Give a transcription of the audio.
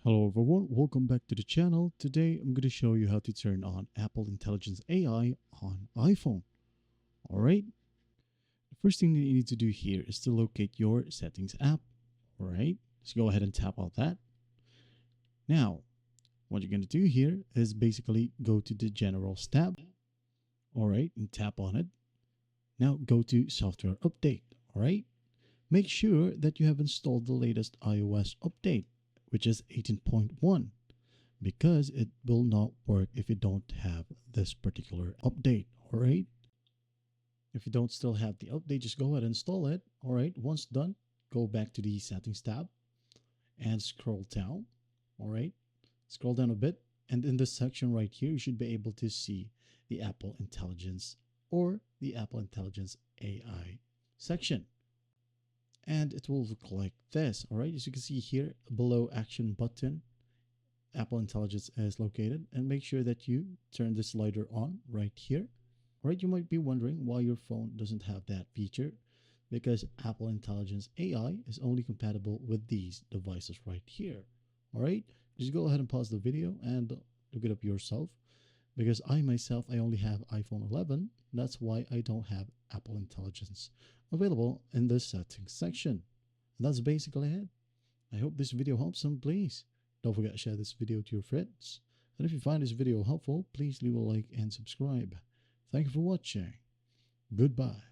Hello everyone, welcome back to the channel. Today I'm going to show you how to turn on Apple Intelligence AI on iPhone. Alright, the first thing that you need to do here is to locate your settings app. Alright, so go ahead and tap on that. Now, what you're going to do here is basically go to the Generals tab. Alright, and tap on it. Now go to Software Update. Alright, make sure that you have installed the latest iOS update, which is 18.1, because it will not work if you don't have this particular update. All right, if you don't still have the update, just go ahead and install it. All right, once done, go back to the settings tab and scroll down. All right, scroll down a bit, and in this section right here you should be able to see the Apple Intelligence or the Apple Intelligence AI section, and it will look like this. All right, as you can see here below action button, Apple Intelligence is located, and make sure that you turn the slider on right here. All right, you might be wondering why your phone doesn't have that feature, because Apple Intelligence AI is only compatible with these devices right here. All right, just go ahead and pause the video and look it up yourself, because I myself, I only have iPhone 11. That's why I don't have Apple Intelligence available in the settings section. And that's basically it. I hope this video helps some. Please don't forget to share this video to your friends. And if you find this video helpful, please leave a like and subscribe. Thank you for watching. Goodbye.